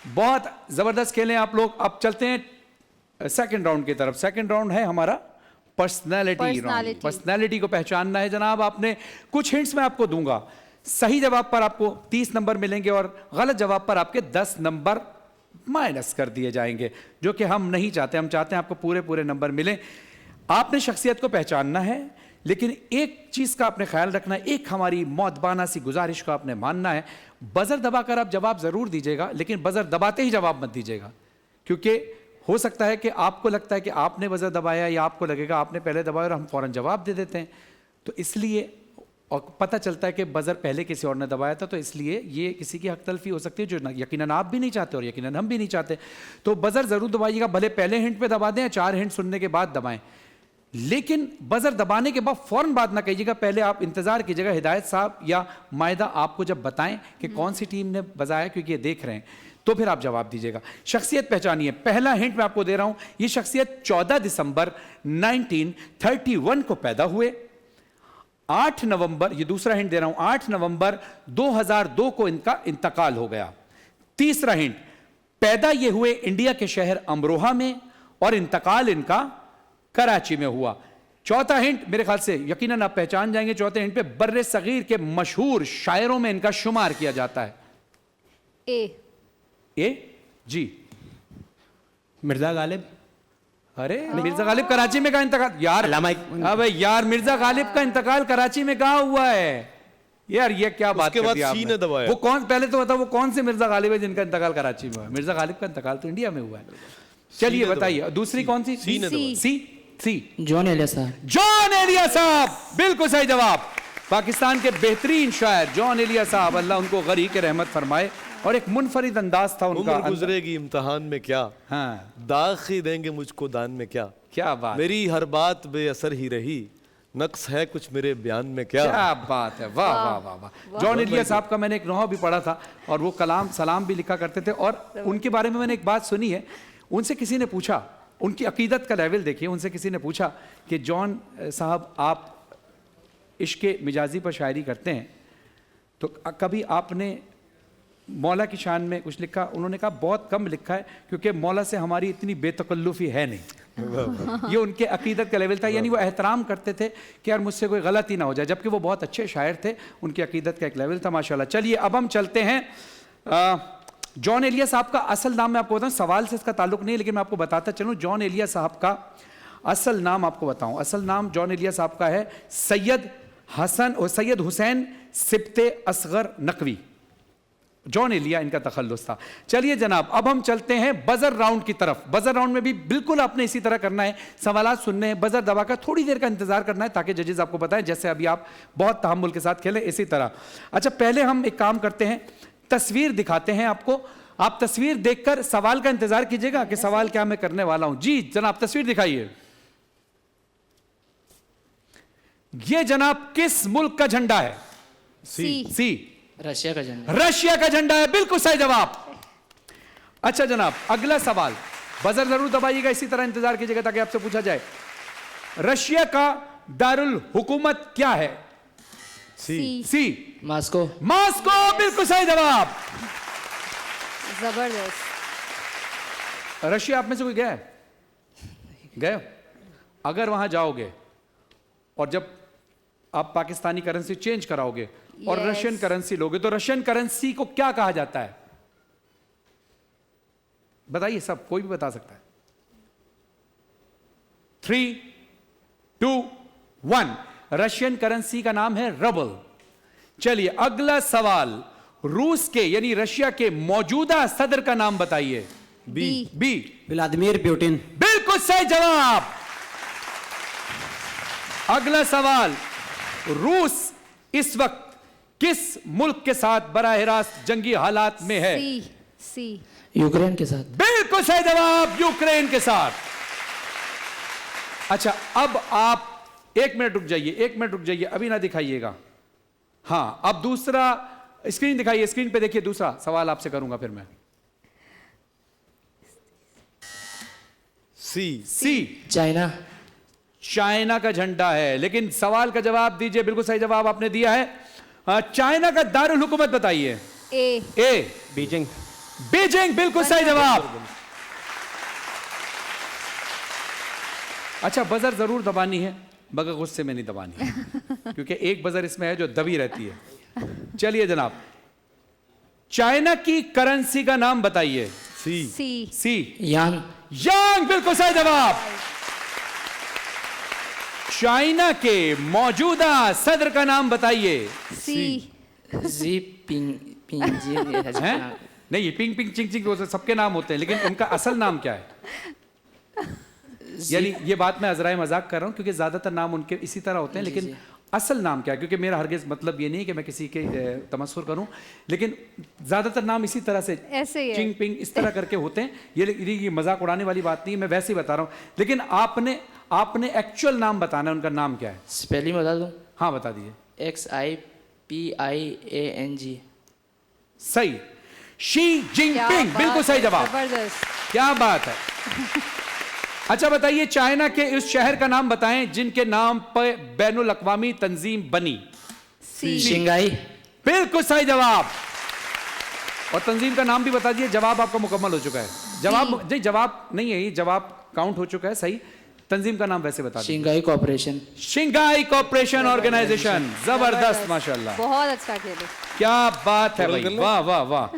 बहुत जबरदस्त खेले आप लोग। अब चलते हैं सेकंड राउंड की तरफ। सेकंड राउंड है हमारा पर्सनालिटी राउंड। पर्सनालिटी को पहचानना है जनाब आपने। कुछ हिंट्स मैं आपको दूंगा। सही जवाब पर आपको 30 नंबर मिलेंगे और गलत जवाब पर आपके 10 नंबर माइनस कर दिए जाएंगे, जो कि हम नहीं चाहते। हम चाहते हैं आपको पूरे पूरे नंबर मिलें। आपने शख्सियत को पहचानना है, लेकिन एक चीज का आपने ख्याल रखना है, एक हमारी मौतबाना सी गुजारिश को आपने मानना है। बजर दबाकर आप जवाब जरूर दीजिएगा, लेकिन बजर दबाते ही जवाब मत दीजिएगा, क्योंकि हो सकता है कि आपको लगता है कि आपने बजर दबाया या आपको लगेगा आपने पहले दबाया और हम फौरन जवाब दे देते हैं। तो इसलिए, और पता चलता है कि बजर पहले किसी और ने दबाया था, तो इसलिए ये किसी की हक तलफी हो सकती है, जो यकीनन आप भी नहीं चाहते और यकीनन हम भी नहीं चाहते। तो बजर जरूर दबाइएगा, भले पहले हिंट पे दबा दें या 4 हिंट सुनने के बाद दबाएं, लेकिन बजर दबाने के बाद फौरन बात ना कीजिएगा। पहले आप इंतजार कीजिएगा हिदायत साहब या मायदा आपको जब बताएं कि कौन सी टीम ने बजाया, क्योंकि ये देख रहे हैं, तो फिर आप जवाब दीजिएगा। शख्सियत पहचानिए। पहला हिंट मैं आपको दे रहा हूं, ये शख्सियत 14 दिसंबर 1931 को पैदा हुए। 8 नवंबर, ये दूसरा हिंट दे रहा हूं, 8 नवंबर 2002 को इनका इंतकाल हो गया। तीसरा हिंट, पैदा ये हुए इंडिया के शहर अमरोहा में और इंतकाल इनका कराची में हुआ। चौथा हिंट, मेरे ख्याल से यकीनन आप पहचान जाएंगे। चौथे हिंट पे बर्रे सगीर के मशहूर शायरों में इनका शुमार किया जाता है। ए जी, मिर्जा गालिब। अरे मिर्जा गालिब कराची में का इंतकाल यार, अबे यार मिर्जा गालिब का इंतकाल कराची में कहां हुआ है यार? ये क्या बात कर दी आपने? वो कौन, पहले तो बता वो कौन से मिर्जा गालिब है जिनका इंतकाल कराची में हुआ है? मिर्जा गालिब का इंतकाल तो इंडिया में हुआ है। चलिए बताइए दूसरी कौन सी? सी जॉन एलिया साहब। जॉन एलिया साहब, बिल्कुल सही जवाब। पाकिस्तान के बेहतरीन शायर जॉन एलिया साहब, अल्लाह उनको गरी के रहमत फरमाए, और एक मुनफरिद अंदाज था उनका। उम्र गुजरेगी इम्तिहान में क्या, हाँ, दाग ही देंगे मुझको दान में क्या, क्या बात, मेरी हर बात बेअसर ही रही, नक्स है कुछ मेरे बयान में क्या। क्या बात है, वाह वाह वाह वाह। जॉन एलिया साहब का मैंने एक नोहा भी पढ़ा था, और वो कलाम सलाम भी लिखा करते थे। और उनके बारे में मैंने एक बात सुनी है, उनसे किसी ने पूछा, उनकी अकीदत का लेवल देखिए, उनसे किसी ने पूछा कि जॉन साहब आप इश्क मिजाजी पर शायरी करते हैं, तो कभी आपने मौला की शान में कुछ लिखा? उन्होंने कहा बहुत कम लिखा है, क्योंकि मौला से हमारी इतनी बेतकल्लुफी है नहीं। ये उनके अकीदत का लेवल था, यानी वो एहतराम करते थे कि यार मुझसे कोई गलती ना हो जाए, जबकि वो बहुत अच्छे शायर थे। उनकी अकीदत का एक लेवल था माशाल्लाह। चलिए अब हम चलते हैं। जॉन एलिया साहब का असल नाम मैं आपको बताऊं, सवाल से इसका ताल्लुक नहीं, लेकिन मैं आपको बताता चलूं। जॉन एलिया साहब का असल नाम आपको बताऊं, असल नाम जॉन एलिया साहब का है सैयद हुसैन सिब्ते असगर नकवी। जॉन एलिया इनका तखल्लुस था। चलिए जनाब अब हम चलते हैं बजर राउंड की तरफ। बजर राउंड में भी बिल्कुल आपने इसी तरह करना है, सवालात सुनने हैं, बजर दबाकर थोड़ी देर का इंतजार करना है, ताकि जजेस आपको बताएं, जैसे अभी आप बहुत तहम्मुल के साथ खेलें इसी तरह। अच्छा, पहले हम एक काम करते हैं, तस्वीर दिखाते हैं आपको। आप तस्वीर देखकर सवाल का इंतजार कीजिएगा कि सवाल क्या मैं करने वाला हूं। जी जनाब, तस्वीर दिखाइए। ये जनाब किस मुल्क का झंडा है? सी रशिया का झंडा। रशिया का झंडा है, बिल्कुल सही जवाब। अच्छा जनाब, अगला सवाल, बजर जरूर दबाइएगा, इसी तरह इंतजार कीजिएगा ताकि आपसे पूछा जाए, रशिया का दारुल हुकूमत क्या है? सी मॉस्को। मॉस्को, बिल्कुल सही जवाब। जबरदस्त। रशिया आप में से कोई गया है? गए? अगर वहां जाओगे और जब आप पाकिस्तानी करेंसी चेंज कराओगे और रशियन करेंसी लोगे, तो रशियन करेंसी को क्या कहा जाता है? बताइए, सब कोई भी बता सकता है। 3, 2, 1, रशियन करेंसी का नाम है रबल। चलिए अगला सवाल, रूस के यानी रशिया के मौजूदा सदर का नाम बताइए। B Vladimir Putin. बिल्कुल सही जवाब। अगला सवाल, रूस इस वक्त किस मुल्क के साथ बराह रास्त जंगी हालात में है? सी यूक्रेन के साथ। बिल्कुल सही जवाब, यूक्रेन के साथ। अच्छा, अब आप 1 मिनट रुक जाइए, 1 मिनट रुक जाइए, अभी ना दिखाइएगा। हां, अब दूसरा स्क्रीन दिखाइए, स्क्रीन पे देखिए, दूसरा सवाल आपसे करूंगा फिर मैं। सी चाइना। चाइना का झंडा है, लेकिन सवाल का जवाब दीजिए। बिल्कुल सही जवाब आपने दिया है। चाइना का दारुल हुकूमत बताइए। ए बीजिंग। बीजिंग बिल्कुल सही जवाब। अच्छा, बजर जरूर दबानी है मगर गुस्से में नहीं दबानी है क्योंकि एक बजर इसमें है जो दबी रहती है। चलिए जनाब, चाइना की करेंसी का नाम बताइए। सी। सी। यांग। यांग बिल्कुल सही जवाब। चाइना के मौजूदा सदर का नाम बताइए। जी पिंग पिंग जी हैं? नहीं, पिंग पिंग चिंग चिंग वो सबके नाम होते हैं, लेकिन उनका असल नाम क्या है? यानी ये बात मैं अजराए मजाक कर रहा हूं क्योंकि ज्यादातर नाम उनके इसी तरह होते हैं, लेकिन असल नाम क्या है? क्योंकि मेरा हरगिज मतलब ये नहीं है कि मैं किसी के तमस्सुर करूं, लेकिन ज्यादातर नाम इसी तरह से ऐसे ही है। चिंग पिंग इस तरह करके होते हैं। ये मजाक उड़ाने वाली बात नहीं है, मैं वैसे ही बता रहा हूं। लेकिन आपने एक्चुअल नाम बताना है, उनका नाम क्या है? स्पेलिंग बता दूं? हाँ बता दीजिए। XIPIANG। सही, शी जिनपिंग बिल्कुल सही जवाब। जबरदस्त। क्या बात है। अच्छा बताइए, चाइना के उस शहर का नाम बताएं जिनके नाम पर बैनुल अक़वामी तंजीम बनी। शंघाई। बिल्कुल सही जवाब। और तंजीम का नाम भी बता दिए। जवाब आपका मुकम्मल हो चुका है। जवाब नहीं है, ये जवाब काउंट हो चुका है। सही, तंजीम का नाम वैसे बता दीजिए। Shanghai Cooperation. Shanghai Cooperation Organization. जबरदस्त, माशाल्लाह, बहुत अच्छा खेले। क्या बात है भाई, वाह वाह वाह।